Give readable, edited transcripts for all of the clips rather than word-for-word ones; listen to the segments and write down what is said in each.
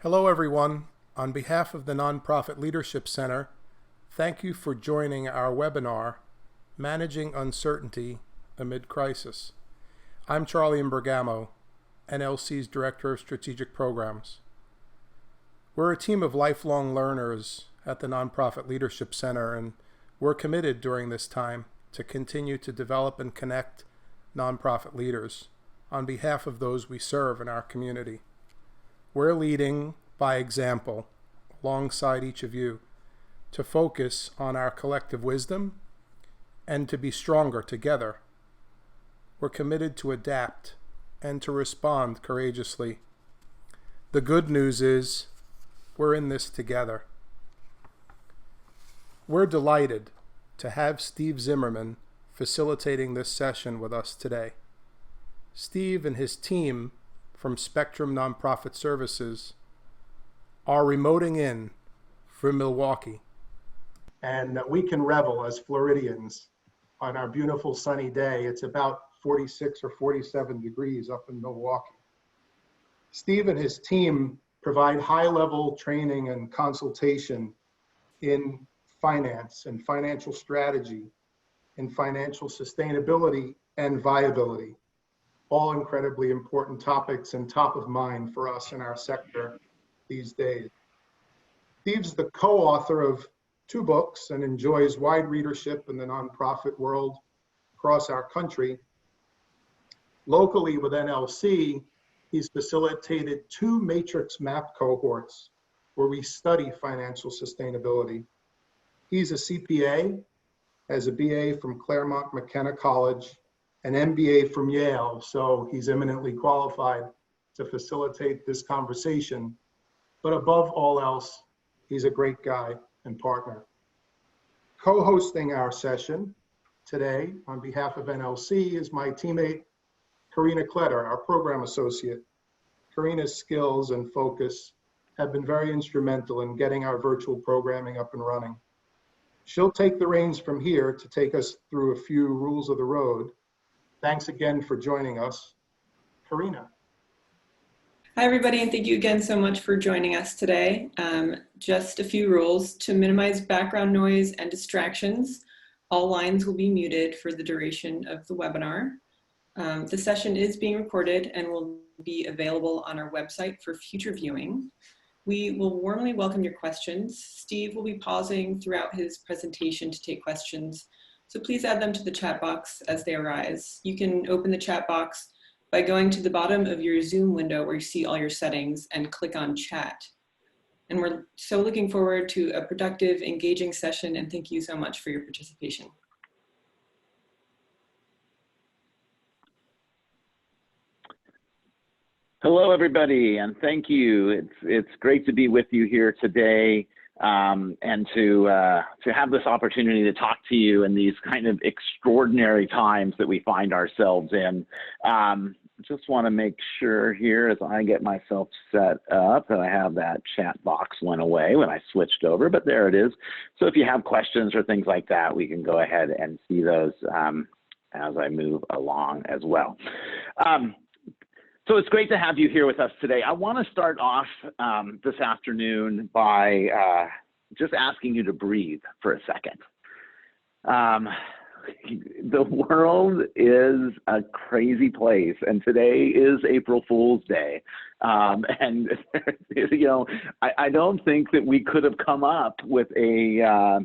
Hello, everyone. On behalf of the Nonprofit Leadership Center, thank you for joining our webinar, Managing Uncertainty Amid Crisis. I'm Charlie Imbergamo, NLC's Director of Strategic Programs. We're a team of lifelong learners at the Nonprofit Leadership Center, and we're committed during this time to continue to develop and connect nonprofit leaders on behalf of those we serve in our community. We're leading by example alongside each of you to focus on our collective wisdom and to be stronger together. We're committed to adapt and to respond courageously. The good news is we're in this together. We're delighted to have Steve Zimmerman facilitating this session with us today. Steve and his team from Spectrum Nonprofit Services are remoting in from Milwaukee. And we can revel as Floridians on our beautiful sunny day. It's about 46 or 47 degrees up in Milwaukee. Steve and his team provide high-level training and consultation in finance and financial strategy, in financial sustainability and viability. All incredibly important topics and top of mind for us in our sector these days. Steve's the co-author of 2 books and enjoys wide readership in the nonprofit world across our country. Locally with NLC, he's facilitated 2 matrix map cohorts where we study financial sustainability. He's a CPA, has a BA from Claremont McKenna College, an MBA from Yale, so he's eminently qualified to facilitate this conversation. But above all else, he's a great guy and partner. Co-hosting our session today on behalf of NLC is my teammate, Karina Kletter, our program associate. Karina's skills and focus have been very instrumental in getting our virtual programming up and running. She'll take the reins from here to take us through a few rules of the road. Thanks again for joining us. Karina. Hi, everybody, and thank you again so much for joining us today. Just a few rules. To minimize background noise and distractions, all lines will be muted for the duration of the webinar. The session is being recorded and will be available on our website for future viewing. We will warmly welcome your questions. Steve will be pausing throughout his presentation to take questions, so please add them to the chat box as they arise. You can open the chat box by going to the bottom of your Zoom window where you see all your settings and click on chat. And we're so looking forward to a productive, engaging session, and thank you so much for your participation. Hello, everybody, and thank you. It's great to be with you here today. And to have this opportunity to talk to you in these kind of extraordinary times that we find ourselves in. Just want to make sure here as I get myself set up that I have that chat box went away when I switched over, but there it is. So if you have questions or things like that, we can go ahead and see those as I move along as well. So it's great to have you here with us today. I want to start off this afternoon by just asking you to breathe for a second. The world is a crazy place, and today is April Fool's Day. And, you know, I don't think that we could have come up with a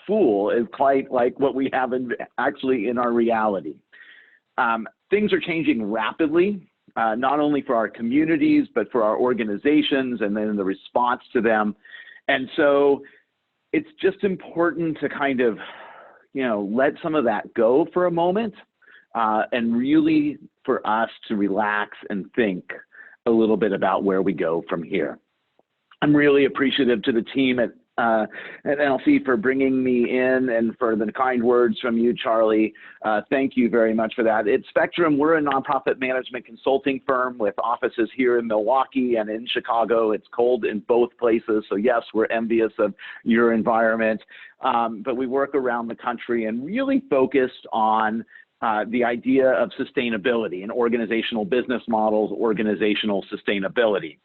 fool is quite like what we have actually in our reality. Things are changing rapidly. Not only for our communities, but for our organizations and then the response to them. And so it's just important to kind of, you know, let some of that go for a moment and really for us to relax and think a little bit about where we go from here. I'm really appreciative to the team at NLC for bringing me in and for the kind words from you, Charlie. Thank you very much for that. At Spectrum, we're a nonprofit management consulting firm with offices here in Milwaukee and in Chicago. It's cold in both places, so yes, we're envious of your environment. But we work around the country and really focused on the idea of sustainable and organizational business models, organizational sustainability.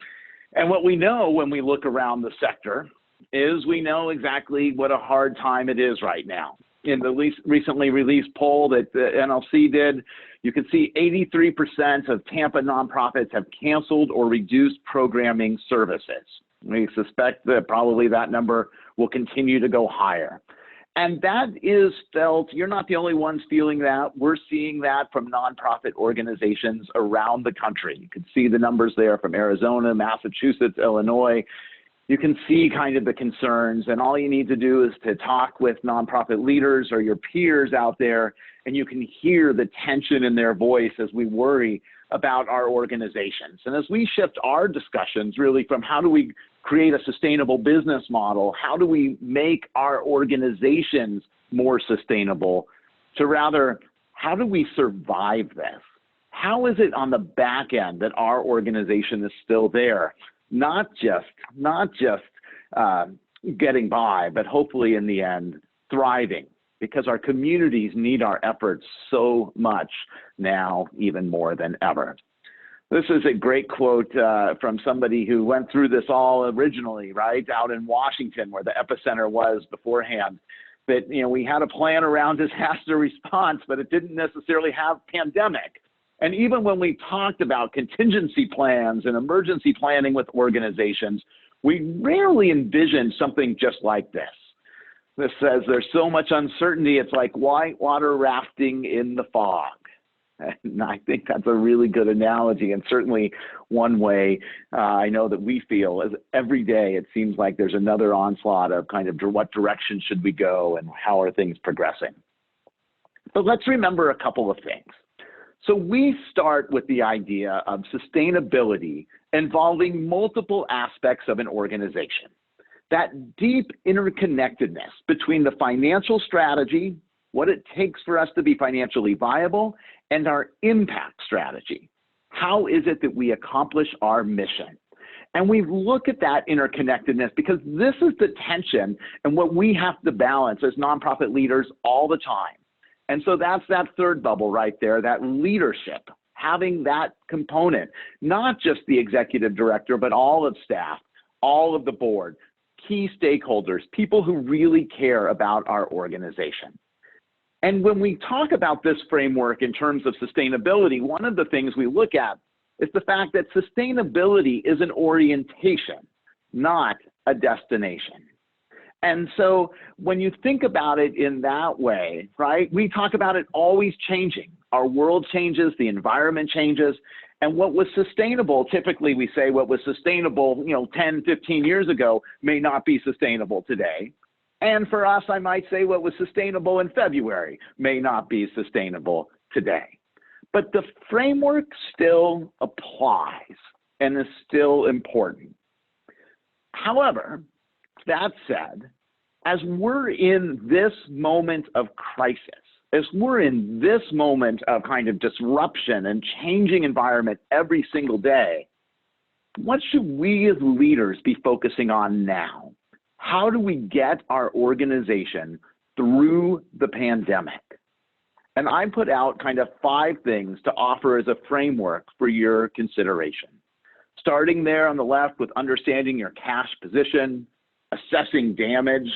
And what we know when we look around the sector is we know exactly what a hard time it is right now. In the recently released poll that the NLC did, you can see 83% of Tampa nonprofits have canceled or reduced programming services. We suspect that probably that number will continue to go higher. And that is felt, you're not the only ones feeling that. We're seeing that from nonprofit organizations around the country. You can see the numbers there from Arizona, Massachusetts, Illinois. You can see kind of the concerns, and all you need to do is to talk with nonprofit leaders or your peers out there, and you can hear the tension in their voice as we worry about our organizations. And as we shift our discussions really from how do we create a sustainable business model, how do we make our organizations more sustainable, to rather, how do we survive this? How is it on the back end that our organization is still there? Not just getting by, but hopefully in the end, thriving, because our communities need our efforts so much now, even more than ever. This is a great quote from somebody who went through this all originally, right, out in Washington, where the epicenter was beforehand, that, you know, we had a plan around disaster response, but it didn't necessarily have pandemic. And even when we talked about contingency plans and emergency planning with organizations, we rarely envisioned something just like this. This says there's so much uncertainty, it's like whitewater rafting in the fog. And I think that's a really good analogy, and certainly one way I know that we feel is every day it seems like there's another onslaught of kind of what direction should we go and how are things progressing. But let's remember a couple of things. So we start with the idea of sustainability involving multiple aspects of an organization. That deep interconnectedness between the financial strategy, what it takes for us to be financially viable, and our impact strategy. How is it that we accomplish our mission? And we look at that interconnectedness because this is the tension and what we have to balance as nonprofit leaders all the time. And so that's that third bubble right there, that leadership, having that component, not just the executive director, but all of staff, all of the board, key stakeholders, people who really care about our organization. And when we talk about this framework in terms of sustainability, one of the things we look at is the fact that sustainability is an orientation, not a destination. And so when you think about it in that way, right, we talk about it always changing. Our world changes, the environment changes, and what was sustainable, typically we say what was sustainable, 10, 15 years ago may not be sustainable today. And for us, I might say what was sustainable in February may not be sustainable today. But the framework still applies and is still important. However, that said, as we're in this moment of crisis, as we're in this moment of kind of disruption and changing environment every single day, what should we as leaders be focusing on now? How do we get our organization through the pandemic? And I put out kind of 5 things to offer as a framework for your consideration. Starting there on the left with understanding your cash position, assessing damage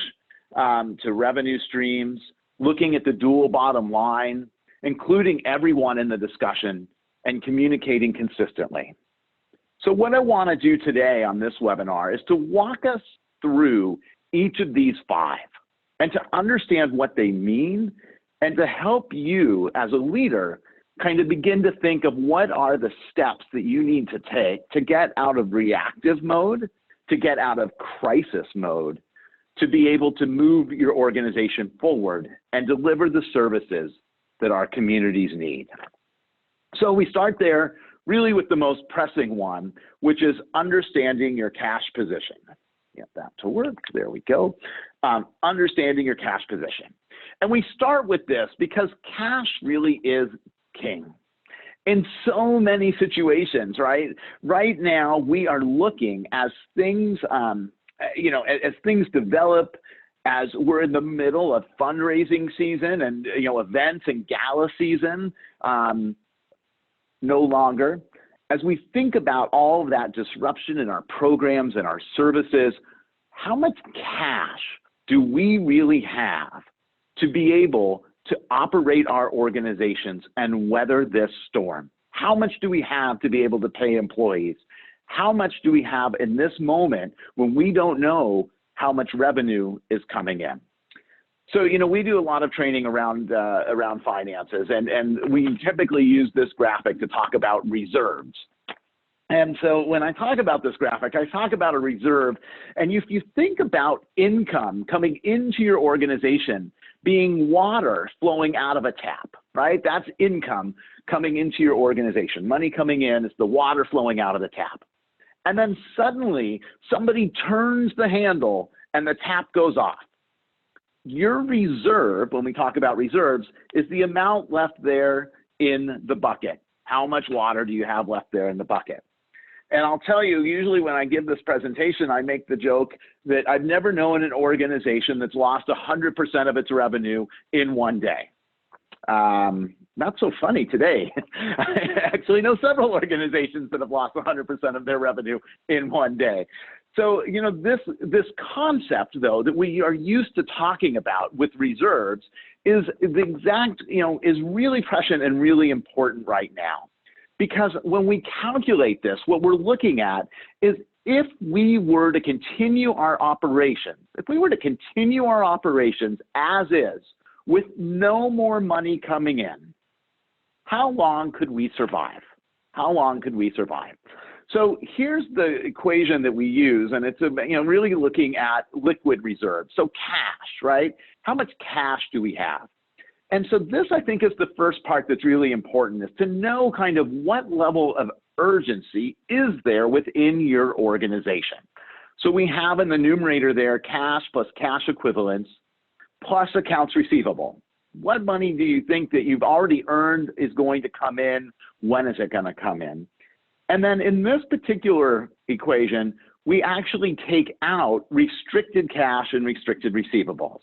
to revenue streams, looking at the dual bottom line, including everyone in the discussion, and communicating consistently. So what I want to do today on this webinar is to walk us through each of these 5 and to understand what they mean and to help you as a leader kind of begin to think of what are the steps that you need to take to get out of reactive mode, to get out of crisis mode, to be able to move your organization forward and deliver the services that our communities need. So we start there really with the most pressing one, which is understanding your cash position. Get that to work, there we go. Understanding your cash position. And we start with this because cash really is king. In so many situations, right? Right now, we are looking as things, as things develop, as we're in the middle of fundraising season and, events and gala season, no longer. as we think about all of that disruption in our programs and our services, how much cash do we really have to be able to operate our organizations and weather this storm? How much do we have to be able to pay employees? How much do we have in this moment when we don't know how much revenue is coming in? So, we do a lot of training around finances, and we typically use this graphic to talk about reserves. And so when I talk about this graphic, I talk about a reserve, and if you think about income coming into your organization being water flowing out of a tap, right? That's income coming into your organization. Money coming in is the water flowing out of the tap. And then suddenly somebody turns the handle and the tap goes off. Your reserve, when we talk about reserves, is the amount left there in the bucket. How much water do you have left there in the bucket? And I'll tell you, usually when I give this presentation, I make the joke that I've never known an organization that's lost 100% of its revenue in one day. Not so funny today. I actually know several organizations that have lost 100% of their revenue in one day. So, this concept, though, that we are used to talking about with reserves is really prescient and really important right now. Because when we calculate this, what we're looking at is if we were to continue our operations, as is, with no more money coming in, how long could we survive? So here's the equation that we use, and it's really looking at liquid reserves. So cash, right? How much cash do we have? And so this, I think, is the first part that's really important, is to know kind of what level of urgency is there within your organization. So we have in the numerator there cash plus cash equivalents plus accounts receivable. What money do you think that you've already earned is going to come in? When is it going to come in? And then in this particular equation, we actually take out restricted cash and restricted receivables.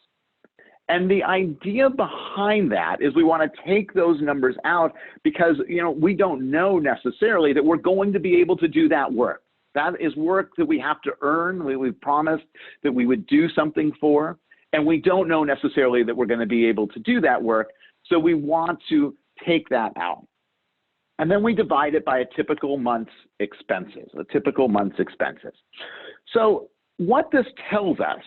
And the idea behind that is we want to take those numbers out because, we don't know necessarily that we're going to be able to do that work. That is work that we have to earn. We've promised that we would do something for, and we don't know necessarily that we're going to be able to do that work. So we want to take that out. And then we divide it by a typical month's expenses, So what this tells us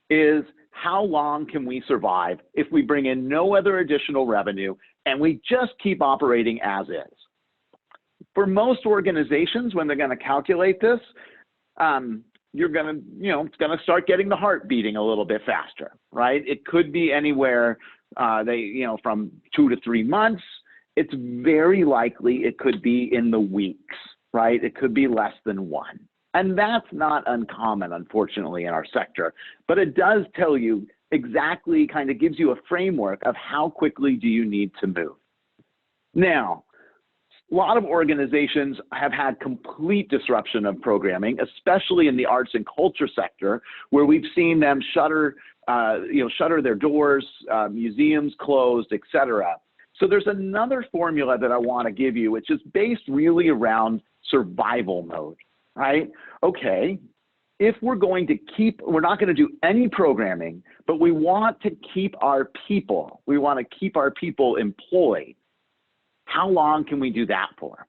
is how long can we survive if we bring in no other additional revenue and we just keep operating as is. For most organizations, when they're going to calculate this, you're going to, it's going to start getting the heart beating a little bit faster, right? It could be anywhere, from 2 to 3 months. It's very likely it could be in the weeks, right? It could be less than 1. And that's not uncommon, unfortunately, in our sector. But it does tell you exactly, kind of gives you a framework of how quickly do you need to move. Now, a lot of organizations have had complete disruption of programming, especially in the arts and culture sector, where we've seen them shutter their doors, museums closed, etc. So there's another formula that I want to give you, which is based really around survival mode, right? Okay, if we're going to we're not going to do any programming, but we want to keep our people, employed. How long can we do that for?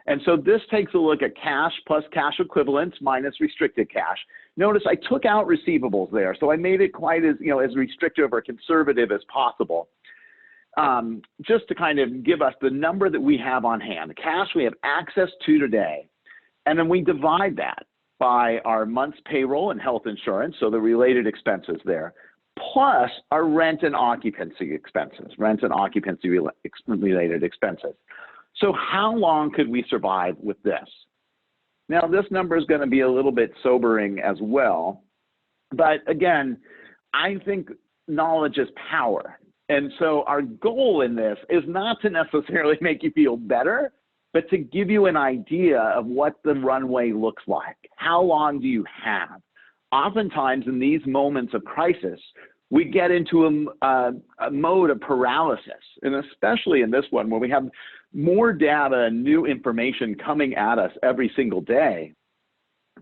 And so this takes a look at cash plus cash equivalents minus restricted cash. Notice I took out receivables there, so I made it quite as, as restrictive or conservative as possible. Just to kind of give us the number that we have on hand, the cash we have access to today, and then we divide that by our month's payroll and health insurance, so the related expenses there, plus our rent and occupancy related expenses. So how long could we survive with this? Now, this number is going to be a little bit sobering as well, but again, I think knowledge is power. And so our goal in this is not to necessarily make you feel better, but to give you an idea of what the runway looks like. How long do you have? Oftentimes in these moments of crisis, we get into a mode of paralysis, and especially in this one where we have more data and new information coming at us every single day.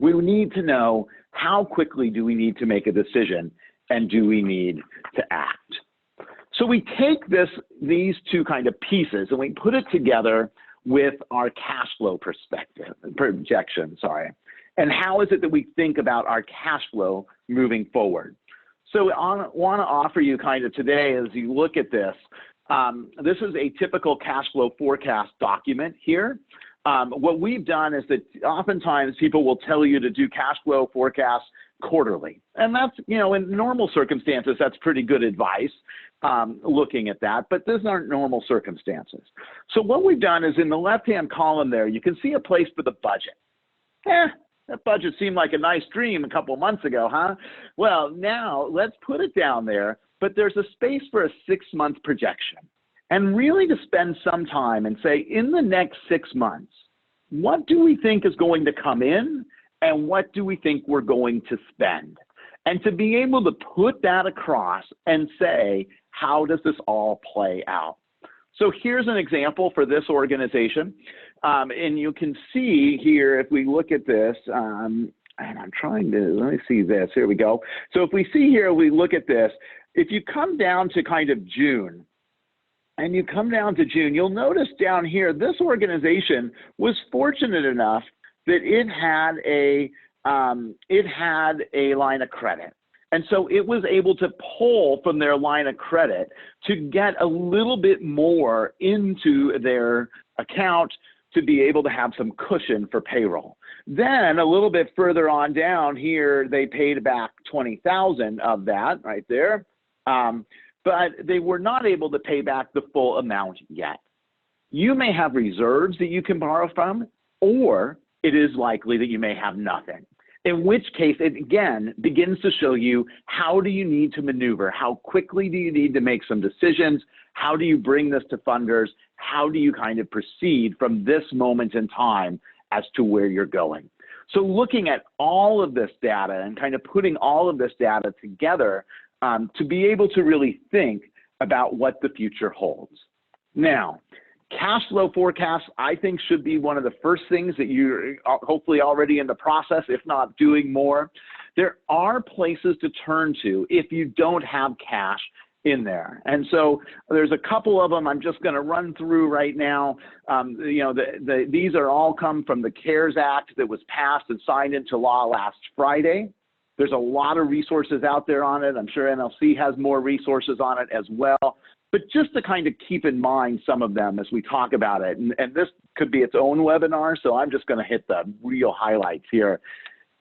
We need to know how quickly do we need to make a decision, and do we need to act. So we take these two kind of pieces and we put it together with our cash flow projection, and how is it that we think about our cash flow moving forward. So I want to offer you kind of today, as you look at this, this is a typical cash flow forecast document here. What we've done is that oftentimes people will tell you to do cash flow forecasts quarterly. And that's, in normal circumstances, that's pretty good advice, looking at that, but these aren't normal circumstances. So what we've done is in the left-hand column there, you can see a place for the budget. That budget seemed like a nice dream a couple of months ago, huh? Well, now let's put it down there, but there's a space for a 6-month projection. And really to spend some time and say, in the next 6 months, what do we think is going to come in and what do we think we're going to spend? And to be able to put that across and say, how does this all play out? So here's an example for this organization. And you can see here, if we look at this, and I'm trying to, let me see this, here we go. So if we see here, we look at this, if you come down to kind of June, and you come down to June, you'll notice down here, this organization was fortunate enough that it had a line of credit. And so it was able to pull from their line of credit to get a little bit more into their account to be able to have some cushion for payroll. Then a little bit further on down here, they paid back $20,000 of that right there. But they were not able to pay back the full amount yet. You may have reserves that you can borrow from, or it is likely that you may have nothing. In which case, it again begins to show you, how do you need to maneuver? How quickly do you need to make some decisions? How do you bring this to funders? How do you kind of proceed from this moment in time as to where you're going? So looking at all of this data and kind of putting all of this data together to be able to really think about what the future holds. Now, cash flow forecasts, I think, should be one of the first things that you're hopefully already in the process, if not doing more. There are places to turn to if you don't have cash in there. And so there's a couple of them I'm just going to run through right now. These are all come from the CARES Act that was passed and signed into law last Friday. There's a lot of resources out there on it. I'm sure NLC has more resources on it as well. But just to kind of keep in mind some of them as we talk about it, and this could be its own webinar, so I'm just going to hit the real highlights here.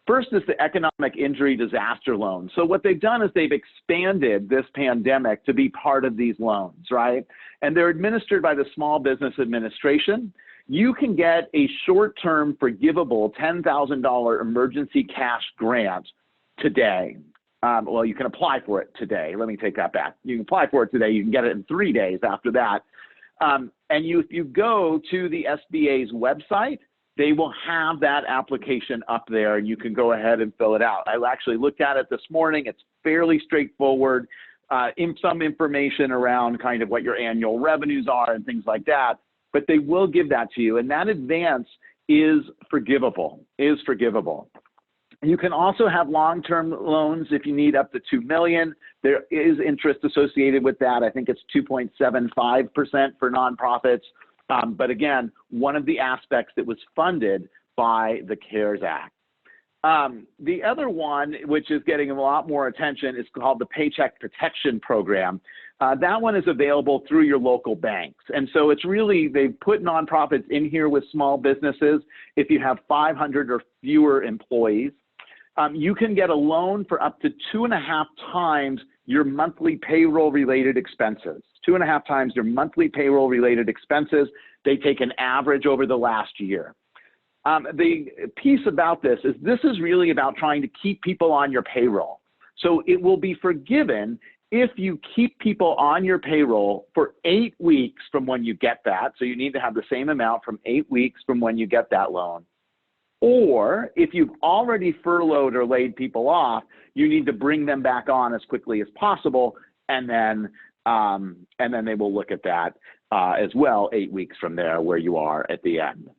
First is the economic injury disaster loan. So what they've done is they've expanded this pandemic to be part of these loans, right? And they're administered by the Small Business Administration. You can get a short-term forgivable $10,000 emergency cash grant today. Well, you can apply for it today. Let me take that back. You can apply for it today. You can get it in 3 days after that. And if you go to the SBA's website, they will have that application up there, and you can go ahead and fill it out. I actually looked at it this morning. It's fairly straightforward. Some information around kind of what your annual revenues are and things like that, but they will give that to you. And that advance is forgivable, You can also have long-term loans if you need up to $2 million. There is interest associated with that. I think it's 2.75% for nonprofits. But again, one of the aspects that was funded by the CARES Act. The other one, which is getting a lot more attention, is called the Paycheck Protection Program. That one is available through your local banks. And so it's really, they've put nonprofits in here with small businesses. If you have 500 or fewer employees, you can get a loan for up to 2.5 times your monthly payroll-related expenses. 2.5 times your monthly payroll-related expenses. They take an average over the last year. The piece about this is really about trying to keep people on your payroll. So it will be forgiven if you keep people on your payroll for 8 weeks from when you get that. So you need to have the same amount from 8 weeks from when you get that loan. Or if you've already furloughed or laid people off, you need to bring them back on as quickly as possible, and then they will look at that as well 8 weeks from there, where you are at the end.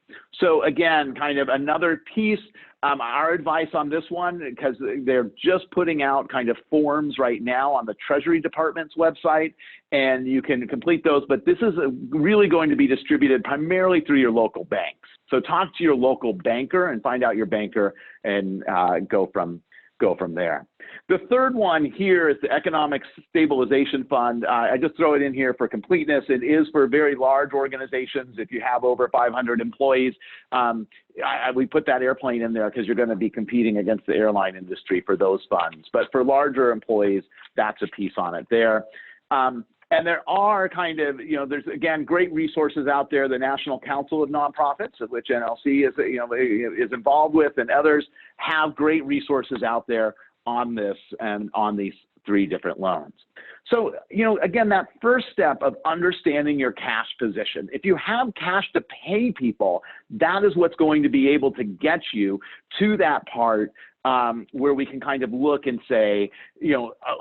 So again, kind of another piece. Our advice on this one, because they're just putting out kind of forms right now on the Treasury Department's website, and you can complete those, but this is really going to be distributed primarily through your local banks. So talk to your local banker and find out your banker, and go from there. The third one here is the Economic Stabilization Fund. I just throw it in here for completeness. It is for very large organizations. If you have over 500 employees, we put that airplane in there because you're going to be competing against the airline industry for those funds. But for larger employees, that's a piece on it there. And there are kind of, there's, again, great resources out there. The National Council of Nonprofits, of which NLC is involved with, and others have great resources out there on this and on these 3 different loans. So, again, that first step of understanding your cash position. If you have cash to pay people, that is what's going to be able to get you to that part where we can kind of look and say,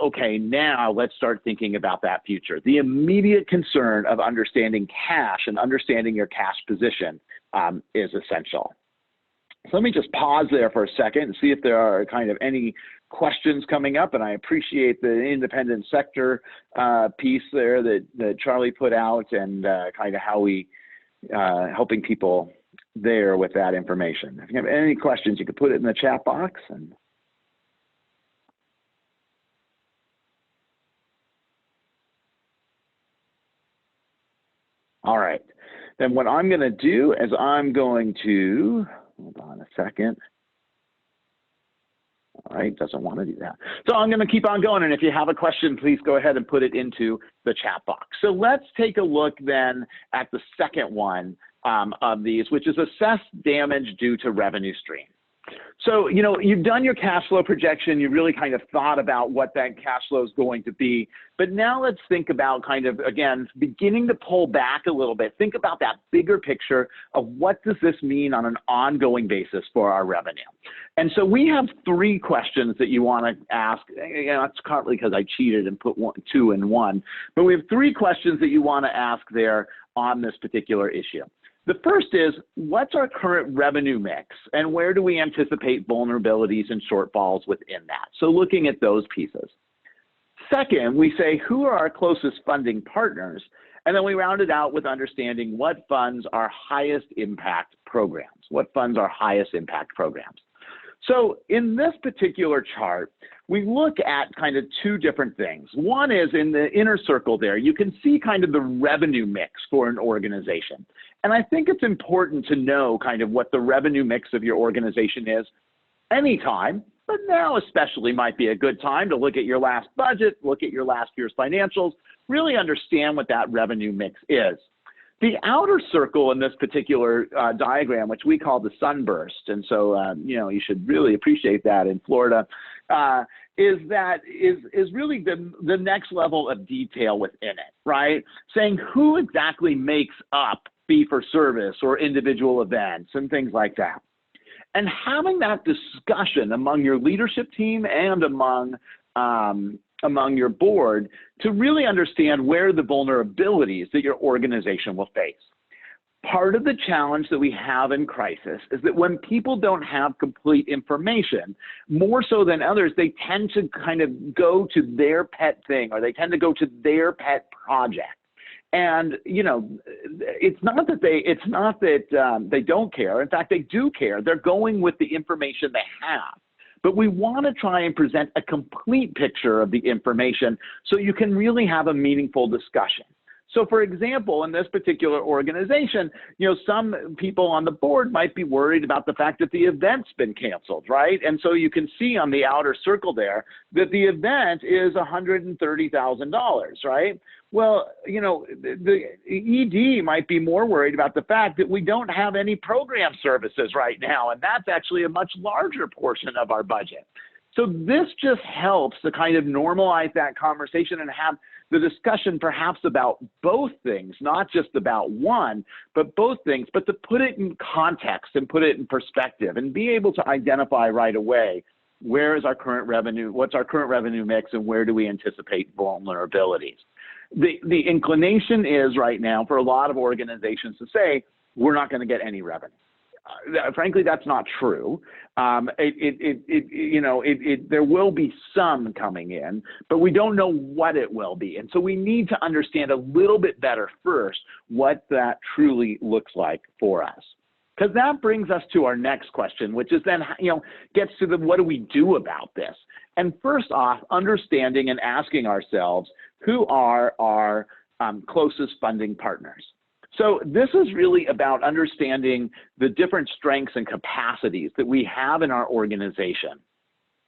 okay, now let's start thinking about that future. The immediate concern of understanding cash and understanding your cash position is essential. So let me just pause there for a second and see if there are kind of any questions coming up. And I appreciate the independent sector piece there that Charlie put out, and kind of how we helping people there with that information. If you have any questions, you can put it in the chat box. And all right, then what I'm going to do is I'm going to, hold on a second. All right, doesn't want to do that. So I'm going to keep on going, and if you have a question, please go ahead and put it into the chat box. So let's take a look then at the second one of these, which is assess damage due to revenue stream. So, you've done your cash flow projection. You really kind of thought about what that cash flow is going to be. But now let's think about kind of, again, beginning to pull back a little bit. Think about that bigger picture of what does this mean on an ongoing basis for our revenue. And so we have 3 questions that you want to ask. It's partly because I cheated and put 2 in 1. But we have 3 questions that you want to ask there on this particular issue. The first is, what's our current revenue mix, and where do we anticipate vulnerabilities and shortfalls within that? So looking at those pieces. Second, we say, who are our closest funding partners? And then we round it out with understanding what funds are highest impact programs. What funds are highest impact programs? So in this particular chart, we look at kind of 2 different things. One is in the inner circle there, you can see kind of the revenue mix for an organization. And I think it's important to know kind of what the revenue mix of your organization is anytime, but now especially might be a good time to look at your last budget, look at your last year's financials, really understand what that revenue mix is. The outer circle in this particular diagram, which we call the sunburst, and so you should really appreciate that in Florida, is really the next level of detail within it, right? Saying who exactly makes up fee for service or individual events and things like that. And having that discussion among your leadership team and among your board to really understand where the vulnerabilities that your organization will face. Part of the challenge that we have in crisis is that when people don't have complete information, more so than others, they tend to kind of go to their pet thing, or they tend to go to their pet project. And, it's not that they don't care. In fact, they do care. They're going with the information they have. But we want to try and present a complete picture of the information so you can really have a meaningful discussion. So for example, in this particular organization, some people on the board might be worried about the fact that the event's been canceled, right? And so you can see on the outer circle there that the event is $130,000, right? Well, the ED might be more worried about the fact that we don't have any program services right now, and that's actually a much larger portion of our budget. So this just helps to kind of normalize that conversation and have the discussion perhaps about both things, not just about one, but both things, but to put it in context and put it in perspective and be able to identify right away, where is our current revenue, what's our current revenue mix, and where do we anticipate vulnerabilities? The inclination is right now for a lot of organizations to say, we're not going to get any revenue. Frankly, that's not true. There will be some coming in, but we don't know what it will be. And so we need to understand a little bit better first what that truly looks like for us. Because that brings us to our next question, which is then, gets to what do we do about this? And first off, understanding and asking ourselves, who are our closest funding partners? So this is really about understanding the different strengths and capacities that we have in our organization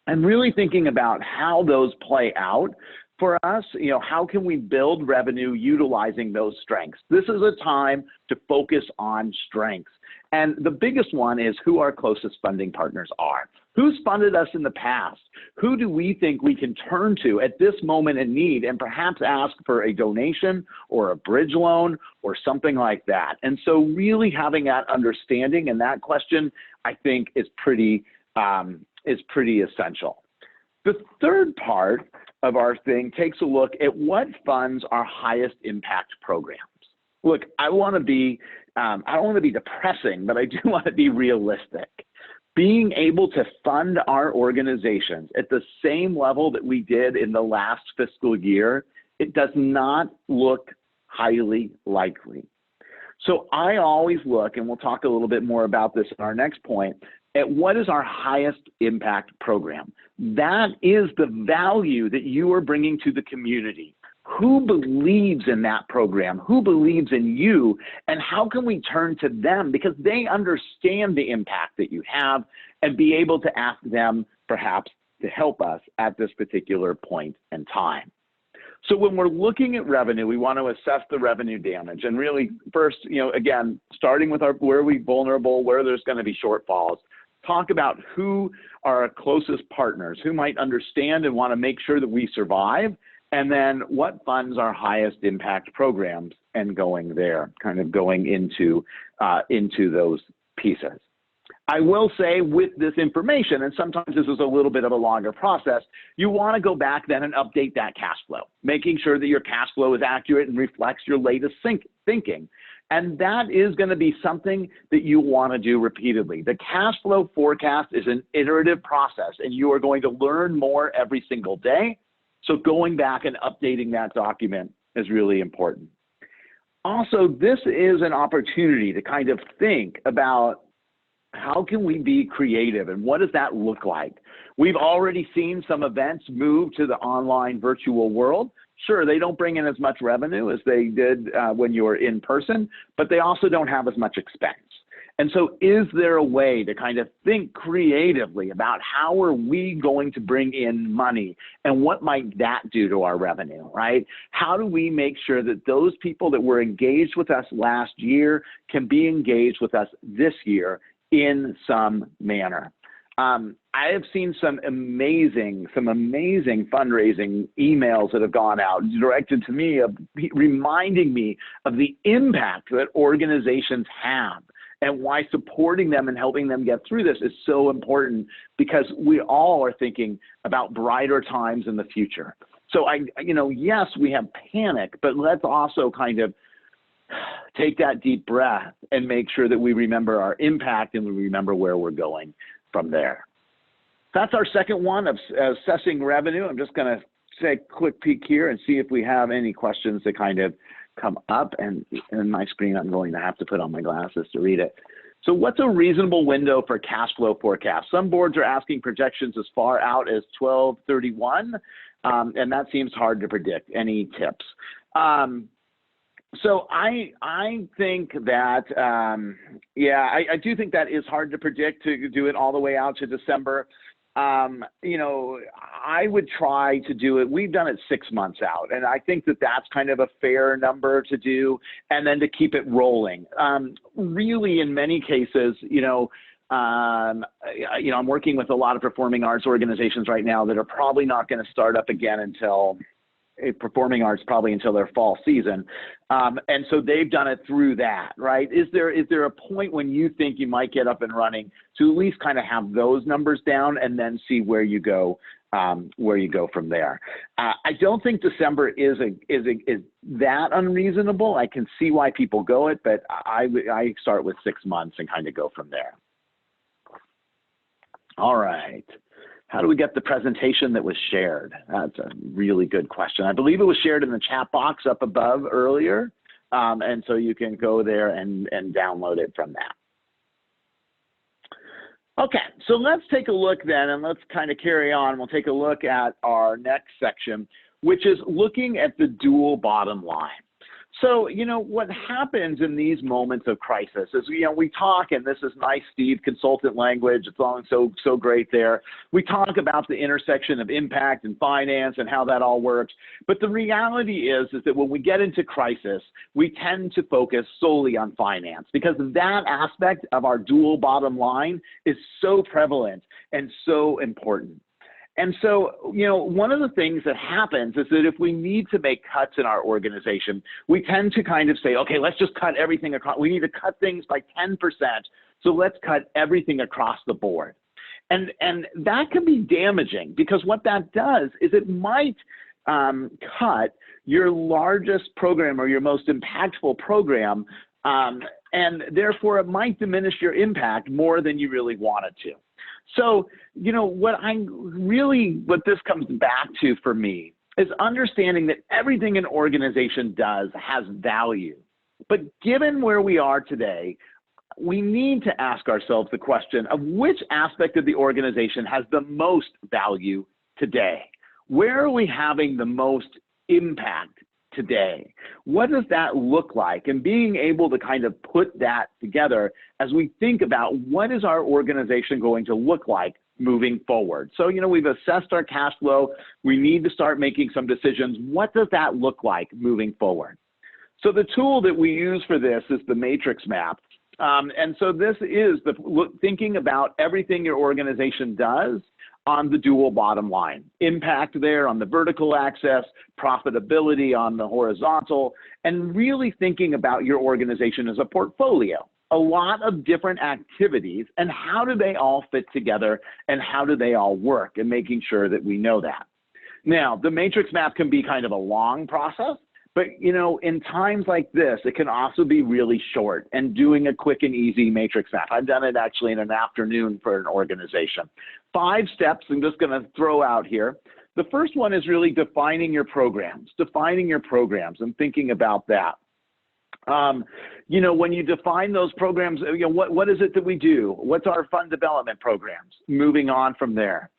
and really thinking about how those play out for us. How can we build revenue utilizing those strengths? This is a time to focus on strengths. And the biggest one is who our closest funding partners are. Who's funded us in the past? Who do we think we can turn to at this moment in need and perhaps ask for a donation or a bridge loan or something like that? And so really having that understanding and that question, I think, is pretty essential. The third part of our thing takes a look at what funds our highest impact programs. Look, I don't want to be depressing, but I do want to be realistic. Being able to fund our organizations at the same level that we did in the last fiscal year, it does not look highly likely. So I always look, and we'll talk a little bit more about this in our next point, at what is our highest impact program. That is the value that you are bringing to the community. Who believes in that program? Who believes in you? And how can we turn to them? Because they understand the impact that you have and be able to ask them perhaps to help us at this particular point in time. So when we're looking at revenue, we want to assess the revenue damage. And really first, again, starting with where are we vulnerable, where there's going to be shortfalls, talk about who are our closest partners, who might understand and want to make sure that we survive. And then what funds our highest impact programs and going there, kind of going into those pieces. I will say with this information, and sometimes this is a little bit of a longer process, you want to go back then and update that cash flow, making sure that your cash flow is accurate and reflects your latest thinking. And that is going to be something that you want to do repeatedly. The cash flow forecast is an iterative process, and you are going to learn more every single day. So going back and updating that document is really important. Also, this is an opportunity to kind of think about how can we be creative and what does that look like? We've already seen some events move to the online virtual world. Sure, they don't bring in as much revenue as they did when you were in person, but they also don't have as much expense. And so is there a way to kind of think creatively about how are we going to bring in money and what might that do to our revenue, right? How do we make sure that those people that were engaged with us last year can be engaged with us this year in some manner? I have seen some amazing fundraising emails that have gone out directed to me, reminding me of the impact that organizations have and why supporting them and helping them get through this is so important, because we all are thinking about brighter times in the future. So yes, we have panic, but let's also kind of take that deep breath and make sure that we remember our impact and we remember where we're going from there. That's our second one of assessing revenue. I'm just going to take a quick peek here and see if we have any questions that kind of come up. And in my screen, I'm going to have to put on my glasses to read it. So what's a reasonable window for cash flow forecast? Some boards are asking projections as far out as 12/31, and that seems hard to predict. Any tips? So I think that, I do think that is hard to predict, to do it all the way out to December. I would try to do it. We've done it 6 months out, and I think that that's kind of a fair number to do, and then to keep it rolling. Really, in many cases, I'm working with a lot of performing arts organizations right now that are probably not going to start up again until performing arts probably until their fall season. And so they've done it through that, right? Is there a point when you think you might get up and running to at least kind of have those numbers down and then see where you go from there? I don't think December is that unreasonable. I can see why people go it, but I start with 6 months and kind of go from there. All right. How do we get the presentation that was shared? That's a really good question. I believe it was shared in the chat box up above earlier. And so you can go there and download it from that. Okay, so let's take a look then, and let's kind of carry on. We'll take a look at our next section, which is looking at the dual bottom line. So, what happens in these moments of crisis is, we talk, and this is nice, Steve, consultant language. It's all so great there. We talk about the intersection of impact and finance and how that all works. But the reality is that when we get into crisis, we tend to focus solely on finance because that aspect of our dual bottom line is so prevalent and so important. And so, one of the things that happens is that if we need to make cuts in our organization, we tend to kind of say, okay, let's just cut everything across. We need to cut things by 10%. So let's cut everything across the board. And that can be damaging because what that does is it might cut your largest program or your most impactful program. And therefore it might diminish your impact more than you really wanted to. So, what this comes back to for me is understanding that everything an organization does has value. But given where we are today, we need to ask ourselves the question of which aspect of the organization has the most value today? Where are we having the most impact today? What does that look like? And being able to kind of put that together as we think about what is our organization going to look like moving forward. So, we've assessed our cash flow. We need to start making some decisions. What does that look like moving forward? So the tool that we use for this is the matrix map. And so this is thinking about everything your organization does on the dual bottom line. Impact there on the vertical axis, profitability on the horizontal, and really thinking about your organization as a portfolio. A lot of different activities, and how do they all fit together, and how do they all work, and making sure that we know that. Now, the matrix map can be kind of a long process, but in times like this, it can also be really short, and doing a quick and easy matrix map. I've done it actually in an afternoon for an organization. 5 steps I'm just going to throw out here. The first one is really defining your programs and thinking about that. When you define those programs, what is it that we do? What's our fund development programs? Moving on from there.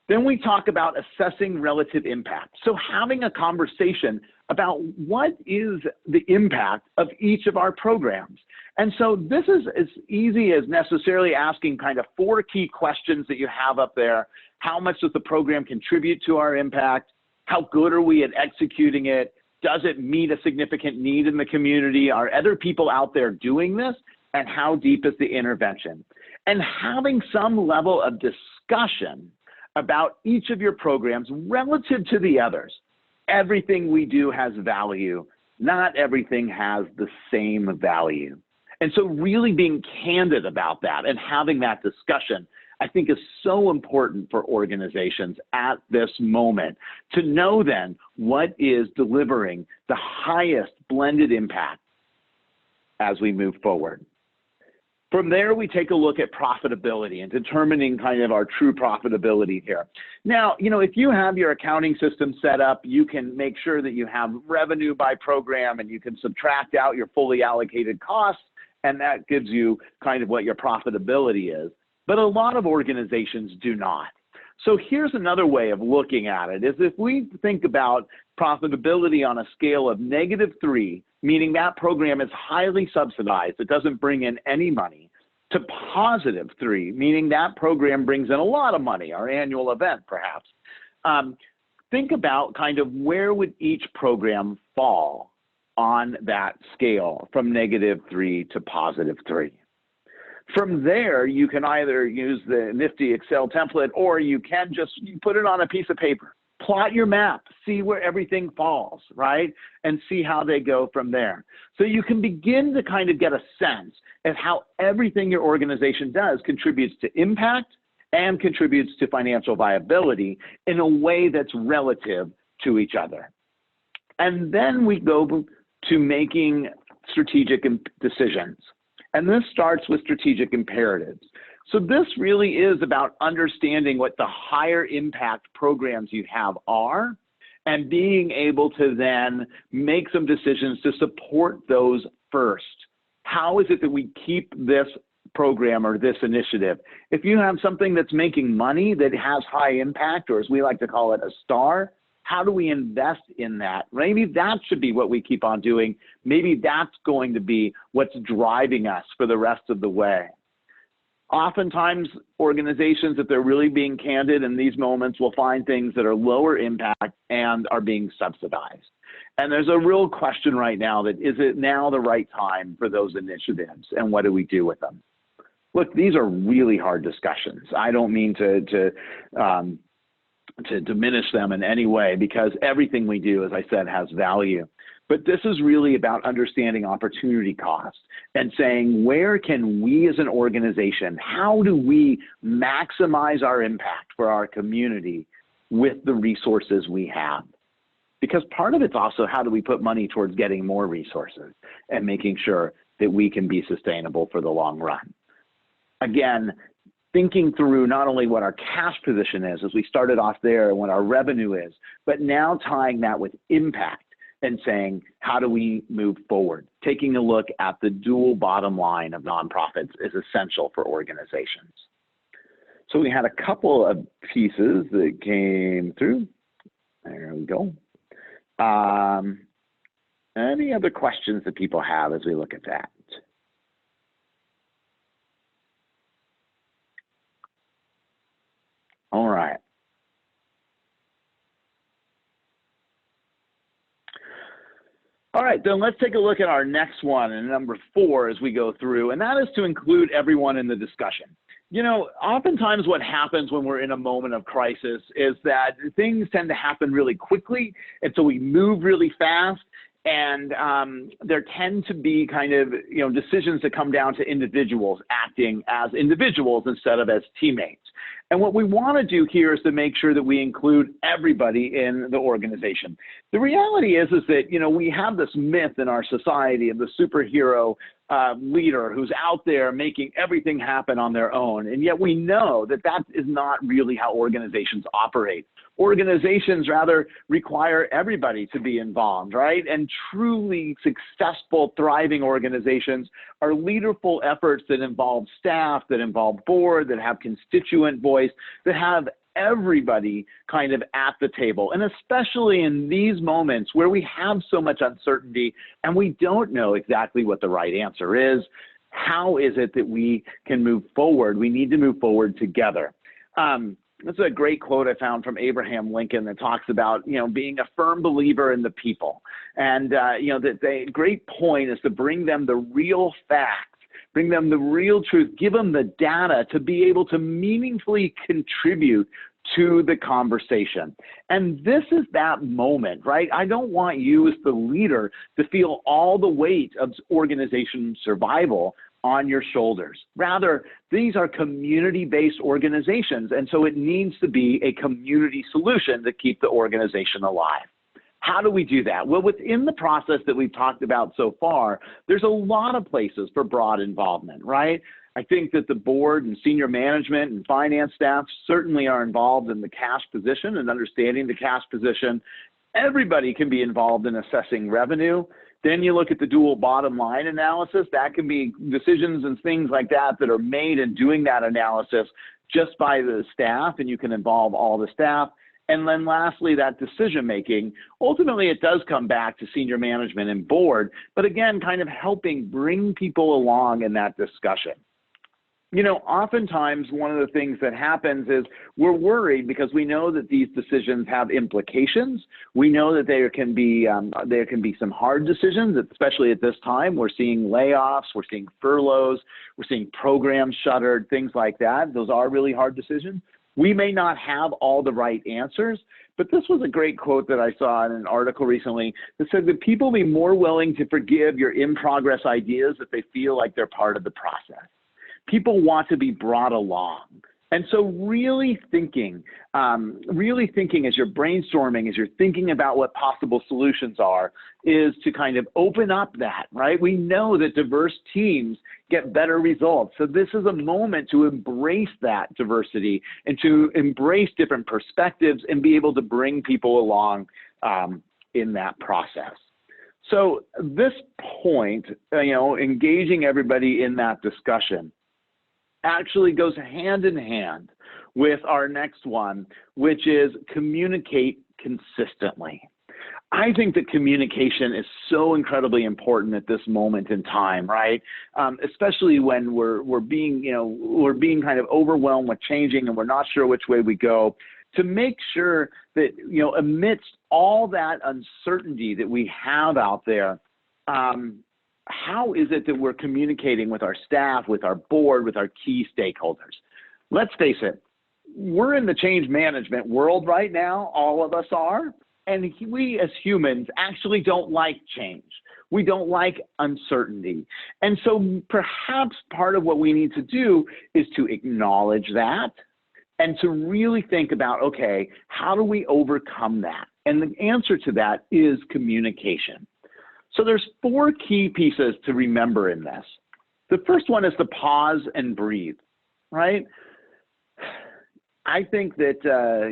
Then we talk about assessing relative impact. So having a conversation about what is the impact of each of our programs. And so this is as easy as necessarily asking kind of 4 key questions that you have up there. How much does the program contribute to our impact? How good are we at executing it? Does it meet a significant need in the community? Are other people out there doing this? And how deep is the intervention? And having some level of discussion about each of your programs relative to the others. Everything we do has value. Not everything has the same value. And so really being candid about that and having that discussion, I think, is so important for organizations at this moment to know then what is delivering the highest blended impact as we move forward. From there, we take a look at profitability and determining kind of our true profitability here. Now, if you have your accounting system set up, you can make sure that you have revenue by program and you can subtract out your fully allocated costs, and that gives you kind of what your profitability is. But a lot of organizations do not. So here's another way of looking at it, is if we think about profitability on a scale of -3, meaning that program is highly subsidized, it doesn't bring in any money, to +3, meaning that program brings in a lot of money, our annual event perhaps. Think about kind of where would each program fall on that scale from -3 to +3. From there, you can either use the nifty Excel template, or you can just put it on a piece of paper. Plot your map, see where everything falls, right? And see how they go from there. So you can begin to kind of get a sense of how everything your organization does contributes to impact and contributes to financial viability in a way that's relative to each other. And then we go to making strategic decisions. And this starts with strategic imperatives. So this really is about understanding what the higher impact programs you have are and being able to then make some decisions to support those first. How is it that we keep this program or this initiative? If you have something that's making money that has high impact, or as we like to call it, a star, how do we invest in that? Maybe that should be what we keep on doing. Maybe that's going to be what's driving us for the rest of the way. Oftentimes, organizations, if they're really being candid in these moments, will find things that are lower impact and are being subsidized. And there's a real question right now that, is it now the right time for those initiatives, and what do we do with them? Look, these are really hard discussions. I don't mean to diminish them in any way, because everything we do, as I said, has value. But this is really about understanding opportunity cost and saying, where can we as an organization, how do we maximize our impact for our community with the resources we have? Because part of it's also, how do we put money towards getting more resources and making sure that we can be sustainable for the long run? Again, thinking through not only what our cash position is, as we started off there, and what our revenue is, but now tying that with impact and saying, how do we move forward? Taking a look at the dual bottom line of nonprofits is essential for organizations. So we had a couple of pieces that came through. There we go. Any other questions that people have as we look at that? All right. All right, then let's take a look at our next one, and number 4 as we go through, and that is to include everyone in the discussion. You know, oftentimes what happens when we're in a moment of crisis is that things tend to happen really quickly, and so we move really fast, and there tend to be kind of, decisions that come down to individuals acting as individuals instead of as teammates. And what we want to do here is to make sure that we include everybody in the organization. The reality is that, we have this myth in our society of the superhero leader who's out there making everything happen on their own. And yet we know that that is not really how organizations operate. Organizations rather require everybody to be involved, right? And truly successful, thriving organizations are leaderful efforts that involve staff, that involve board, that have constituent voice, that have everybody kind of at the table. And especially in these moments where we have so much uncertainty and we don't know exactly what the right answer is, how is it that we can move forward? We need to move forward together. This is a great quote I found from Abraham Lincoln that talks about, being a firm believer in the people. And, that the great point is to bring them the real facts, bring them the real truth, give them the data to be able to meaningfully contribute to the conversation. And this is that moment, right? I don't want you as the leader to feel all the weight of organization survival on your shoulders. Rather, these are community-based organizations, and so it needs to be a community solution to keep the organization alive. How do we do that? Well, within the process that we've talked about so far, there's a lot of places for broad involvement, right? I think that the board and senior management and finance staff certainly are involved in the cash position and understanding the cash position. Everybody can be involved in assessing revenue. Then you look at the dual bottom line analysis. That can be decisions and things like that that are made in doing that analysis just by the staff, and you can involve all the staff. And then lastly, that decision making, ultimately it does come back to senior management and board, but again, kind of helping bring people along in that discussion. Oftentimes one of the things that happens is we're worried because we know that these decisions have implications. We know that there can be some hard decisions, especially at this time. We're seeing layoffs, we're seeing furloughs, we're seeing programs shuttered, things like that. Those are really hard decisions. We may not have all the right answers, but this was a great quote that I saw in an article recently that said that people be more willing to forgive your in-progress ideas if they feel like they're part of the process. People want to be brought along. And so really thinking as you're brainstorming, as you're thinking about what possible solutions are, is to kind of open up that, right? We know that diverse teams get better results. So this is a moment to embrace that diversity and to embrace different perspectives and be able to bring people along in that process. So this point, engaging everybody in that discussion actually goes hand in hand with our next one, which is communicate consistently. I think that communication is so incredibly important at this moment in time, right? Especially when we're being kind of overwhelmed with changing and we're not sure which way we go. To make sure that, amidst all that uncertainty that we have out there, how is it that we're communicating with our staff, with our board, with our key stakeholders? Let's face it, we're in the change management world right now, all of us are, and we as humans actually don't like change. We don't like uncertainty. And so perhaps part of what we need to do is to acknowledge that and to really think about, okay, how do we overcome that? And the answer to that is communication. So there's 4 key pieces to remember in this. The first one is to pause and breathe, right? I think that,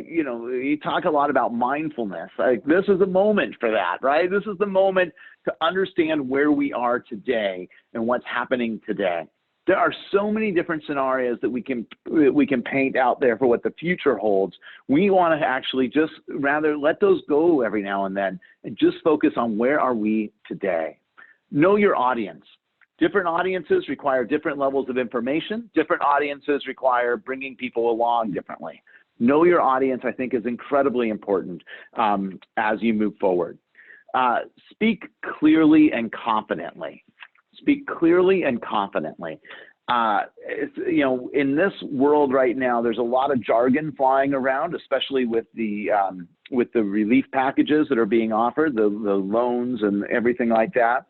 you talk a lot about mindfulness. Like, this is a moment for that, right? This is the moment to understand where we are today and what's happening today. There are so many different scenarios that we can paint out there for what the future holds. We want to actually just rather let those go every now and then and just focus on where are we today. Know your audience. Different audiences require different levels of information. Different audiences require bringing people along differently. Know your audience, I think, is incredibly important as you move forward. Speak clearly and confidently. Speak clearly and confidently. In this world right now, there's a lot of jargon flying around, especially with the relief packages that are being offered, the loans and everything like that.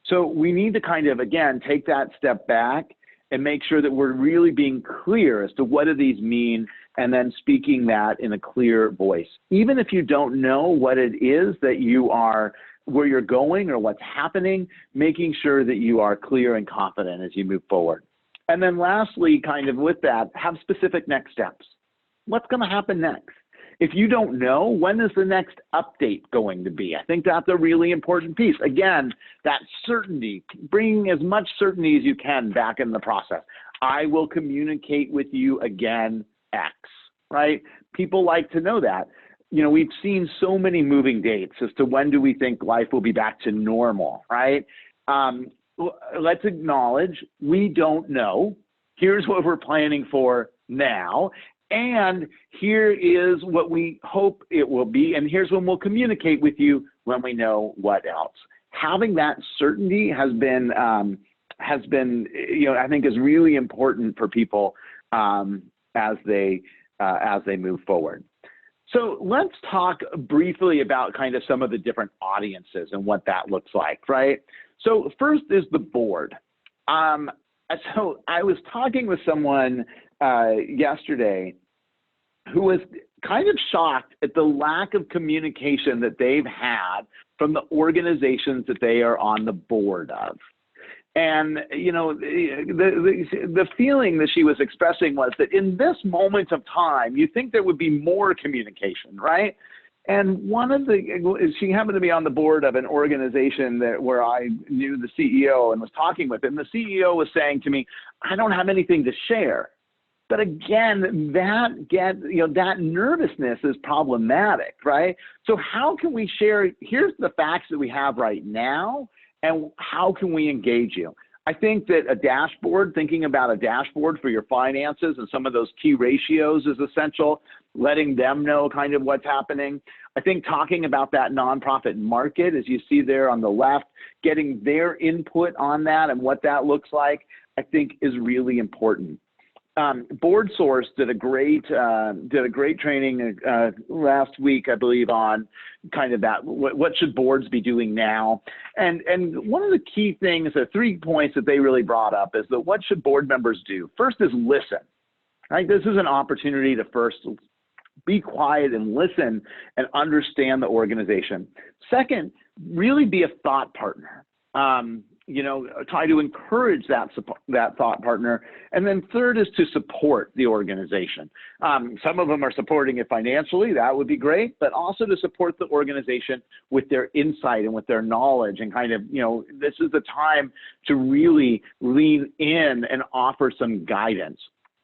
So we need to kind of, again, take that step back and make sure that we're really being clear as to what do these mean, and then speaking that in a clear voice. Even if you don't know what it is that you are, where you're going or what's happening, making sure that you are clear and confident as you move forward. And then lastly, kind of with that, have specific next steps. What's going to happen next? If you don't know, when is the next update going to be? I think that's a really important piece. Again, that certainty, bringing as much certainty as you can back in the process. I will communicate with you again, X, right? People like to know that. We've seen so many moving dates as to when do we think life will be back to normal, right? Let's acknowledge we don't know. Here's what we're planning for now. And here is what we hope it will be. And here's when we'll communicate with you when we know what else. Having that certainty has been, I think is really important for people as they move forward. So let's talk briefly about kind of some of the different audiences and what that looks like, right? So first is the board. So I was talking with someone yesterday who was kind of shocked at the lack of communication that they've had from the organizations that they are on the board of. And, the feeling that she was expressing was that in this moment of time, you think there would be more communication, right? And she happened to be on the board of an organization where I knew the CEO and was talking with him. The CEO was saying to me, I don't have anything to share. But again, that nervousness is problematic, right? So how can we share, here's the facts that we have right now, and how can we engage you? I think that a dashboard, thinking about a dashboard for your finances and some of those key ratios is essential, letting them know kind of what's happening. I think talking about that nonprofit market, as you see there on the left, getting their input on that and what that looks like, I think is really important. Board Source did a great training last week, I believe, on kind of that, what should boards be doing now? And one of the key things, the 3 points that they really brought up is that what should board members do? First is listen, right? This is an opportunity to first be quiet and listen and understand the organization. Second, really be a thought partner. Try to encourage that thought partner. And then third is to support the organization. Some of them are supporting it financially, that would be great, but also to support the organization with their insight and with their knowledge and kind of, this is the time to really lean in and offer some guidance.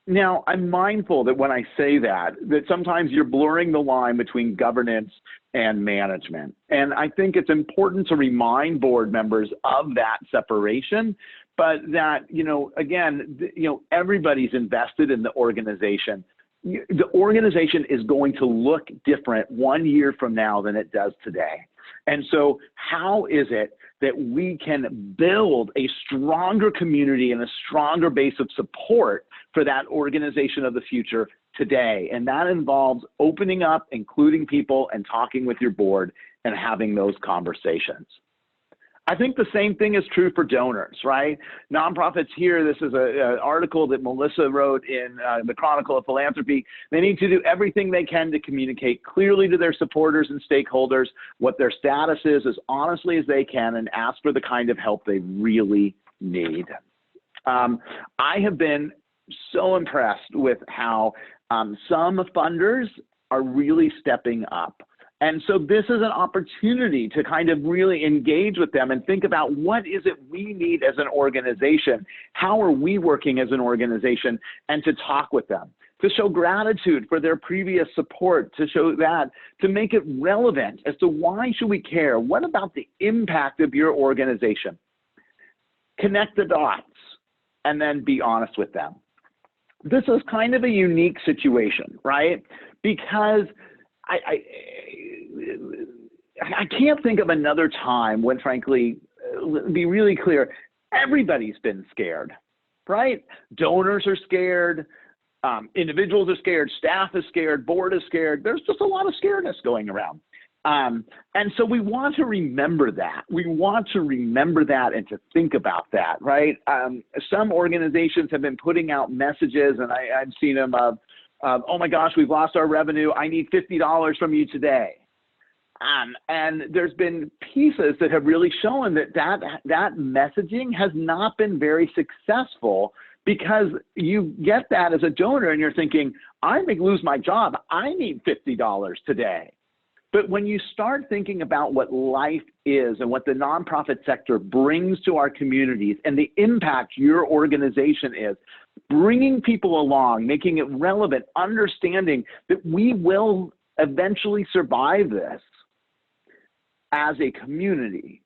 Now, I'm mindful that when I say that sometimes you're blurring the line between governance and management. And I think it's important to remind board members of that separation, but that, everybody's invested in the organization. The organization is going to look different 1 year from now than it does today. And so how is it that we can build a stronger community and a stronger base of support for that organization of the future today? And that involves opening up, including people, and talking with your board and having those conversations. I think the same thing is true for donors, right? Nonprofits here, this is an article that Melissa wrote in the Chronicle of Philanthropy. They need to do everything they can to communicate clearly to their supporters and stakeholders what their status is as honestly as they can and ask for the kind of help they really need. I have been so impressed with how some funders are really stepping up. And so this is an opportunity to kind of really engage with them and think about what is it we need as an organization? How are we working as an organization? And to talk with them, to show gratitude for their previous support, to show that, to make it relevant as to why should we care? What about the impact of your organization? Connect the dots and then be honest with them. This is kind of a unique situation, right? Because I can't think of another time when, frankly, be really clear, everybody's been scared, right? Donors are scared, individuals are scared, staff is scared, board is scared. There's just a lot of scaredness going around. And so we want to remember that. We want to remember that and to think about that, right? Some organizations have been putting out messages, and I've seen them of, oh my gosh, we've lost our revenue. I need $50 from you today. And there's been pieces that have really shown that messaging has not been very successful, because you get that as a donor and you're thinking, I may lose my job. I need $50 today. But when you start thinking about what life is and what the nonprofit sector brings to our communities and the impact your organization is, bringing people along, making it relevant, understanding that we will eventually survive this as a community.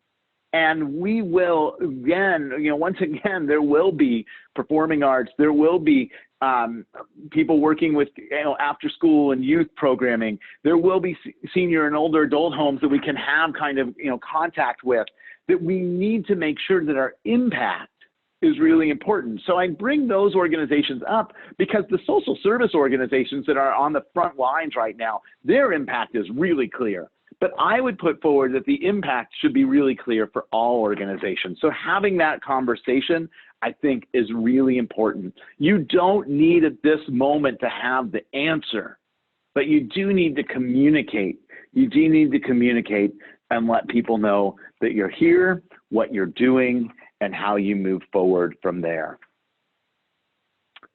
And we will, again, once again, there will be performing arts, there will be people working with, after school and youth programming, there will be senior and older adult homes that we can have kind of, contact with, that we need to make sure that our impact is really important. So I bring those organizations up because the social service organizations that are on the front lines right now, their impact is really clear. But I would put forward that the impact should be really clear for all organizations. So having that conversation, I think, is really important. You don't need at this moment to have the answer, but you do need to communicate. You do need to communicate and let people know that you're here, what you're doing, and how you move forward from there.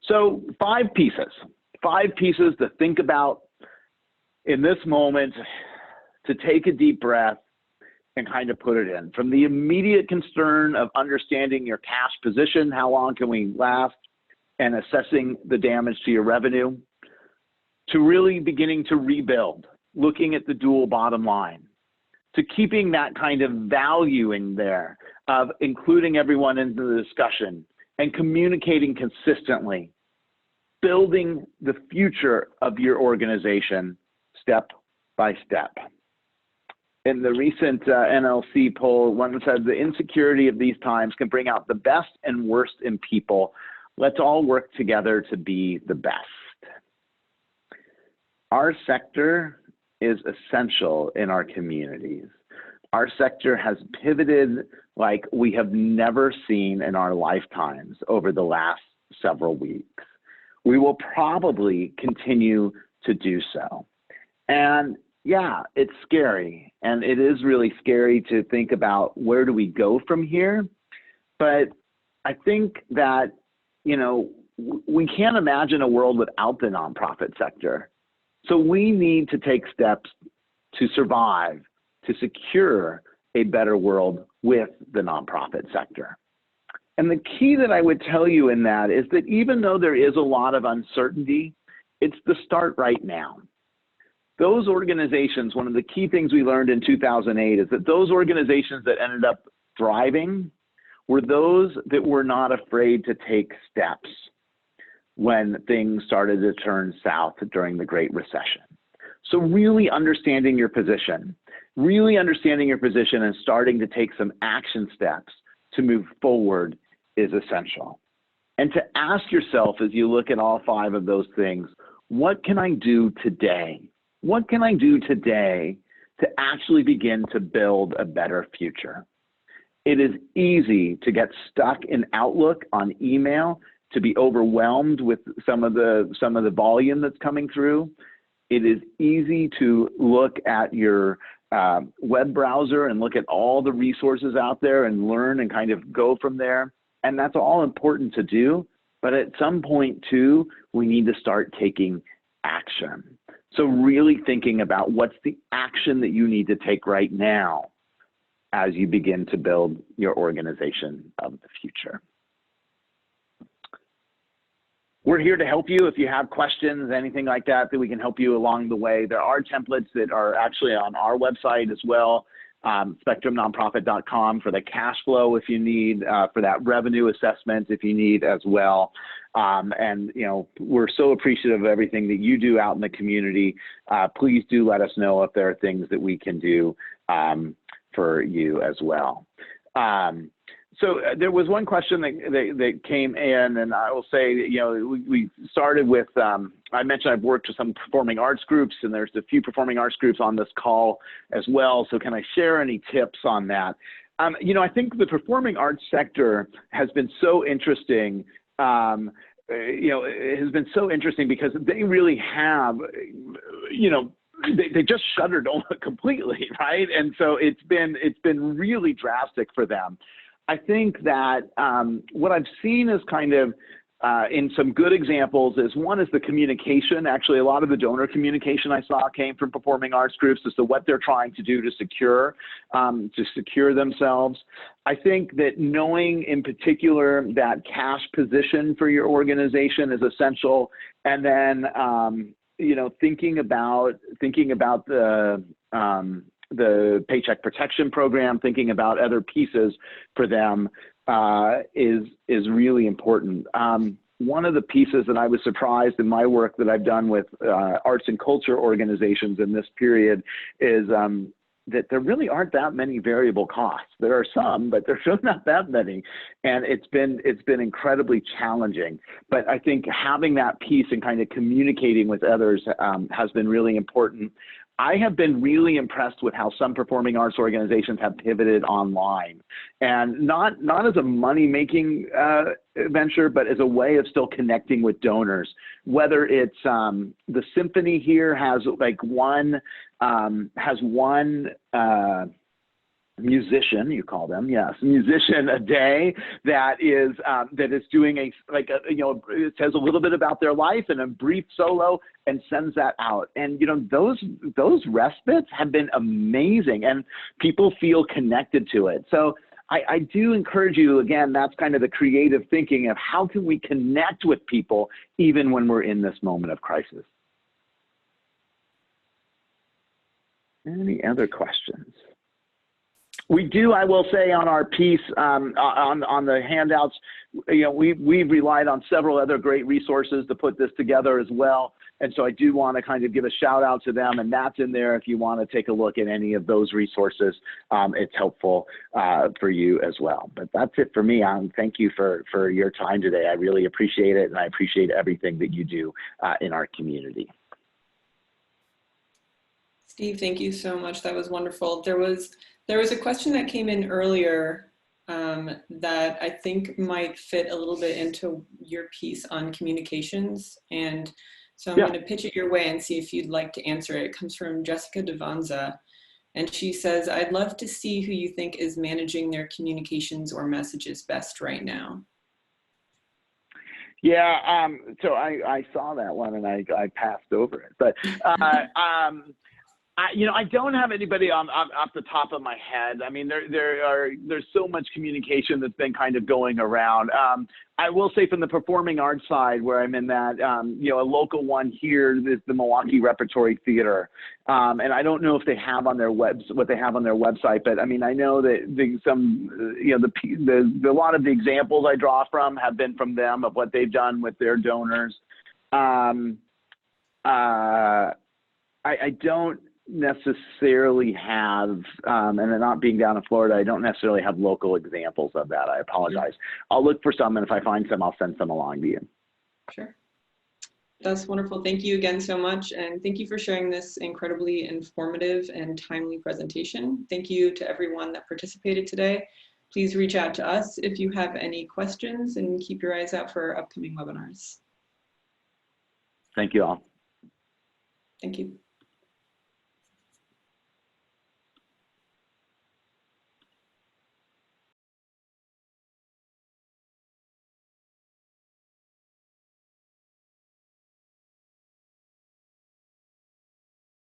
So 5 pieces to think about in this moment, to take a deep breath and kind of put it in. From the immediate concern of understanding your cash position, how long can we last, and assessing the damage to your revenue, to really beginning to rebuild, looking at the dual bottom line, to keeping that kind of value in there, of including everyone into the discussion and communicating consistently, building the future of your organization step by step. In the recent NLC poll, one said the insecurity of these times can bring out the best and worst in people. Let's all work together to be the best. Our sector is essential in our communities. Our sector has pivoted like we have never seen in our lifetimes over the last several weeks. We will probably continue to do so. And yeah, it's scary. And it is really scary to think about where do we go from here. But I think that, you know, we can't imagine a world without the nonprofit sector. So we need to take steps to survive, to secure a better world with the nonprofit sector. And the key that I would tell you in that is that even though there is a lot of uncertainty, it's the start right now. Those organizations, one of the key things we learned in 2008 is that those organizations that ended up thriving were those that were not afraid to take steps when things started to turn south during the Great Recession. So really understanding your position and starting to take some action steps to move forward is essential. And to ask yourself as you look at all 5 of those things, what can I do today? What can I do today to actually begin to build a better future? It is easy to get stuck in Outlook on email, to be overwhelmed with some of the volume that's coming through. It is easy to look at your web browser and look at all the resources out there and learn and kind of go from there. And that's all important to do. But at some point too, we need to start taking action. So really thinking about what's the action that you need to take right now as you begin to build your organization of the future. We're here to help you if you have questions, anything like that we can help you along the way. There are templates that are actually on our website as well, spectrumnonprofit.com for the cash flow if you need, for that revenue assessment if you need as well. And, you know, we're so appreciative of everything that you do out in the community. Please do let us know if there are things that we can do for you as well. So there was one question that came in, and I will say, you know, we started with, I mentioned I've worked with some performing arts groups, and there's a few performing arts groups on this call as well. So can I share any tips on that? You know, I think the performing arts sector has been so interesting. You know, it has been so interesting because they really have, you know, they just shuttered completely, right? And so it's been really drastic for them. I think that what I've seen is kind of in some good examples is one is the communication. Actually, a lot of the donor communication I saw came from performing arts groups as to what they're trying to do to secure themselves. I think that knowing in particular that cash position for your organization is essential, and then you know, thinking about the Paycheck Protection Program, thinking about other pieces for them is really important. One of the pieces that I was surprised in my work that I've done with arts and culture organizations in this period is that there really aren't that many variable costs. There are some, but there's really not that many. And it's been incredibly challenging. But I think having that piece and kind of communicating with others has been really important. I have been really impressed with how some performing arts organizations have pivoted online, and not as a money-making venture, but as a way of still connecting with donors. Whether it's the symphony here has like one musician, you call them, yes, musician a day that is doing it says a little bit about their life and a brief solo and sends that out. And you know, those respites have been amazing, and people feel connected to it. So I do encourage you, again, that's kind of the creative thinking of how can we connect with people even when we're in this moment of crisis. Any other questions? We do, I will say, on our piece, on the handouts, you know, we've relied on several other great resources to put this together as well. And so I do want to kind of give a shout out to them, and that's in there if you want to take a look at any of those resources. It's helpful for you as well. But that's it for me. Thank you for your time today. I really appreciate it, and I appreciate everything that you do in our community. Steve, thank you so much. That was wonderful. There was a question that came in earlier that I think might fit a little bit into your piece on communications. And so I'm going to pitch it your way and see if you'd like to answer it. It comes from Jessica Devanza. And she says, I'd love to see who you think is managing their communications or messages best right now. Yeah, so I saw that one and I passed over it. But I don't have anybody off the top of my head. I mean, there's so much communication that's been kind of going around. I will say from the performing arts side, where I'm in that, a local one here is the Milwaukee Repertory Theater, and I don't know if they have on their what they have on their website, but I mean, I know that a lot of the examples I draw from have been from them of what they've done with their donors. I don't necessarily have, and then not being down in Florida, I don't necessarily have local examples of that. I apologize. I'll look for some, and if I find some, I'll send some along to you. Sure. That's wonderful. Thank you again so much. And thank you for sharing this incredibly informative and timely presentation. Thank you to everyone that participated today. Please reach out to us if you have any questions, and keep your eyes out for our upcoming webinars. Thank you all. Thank you.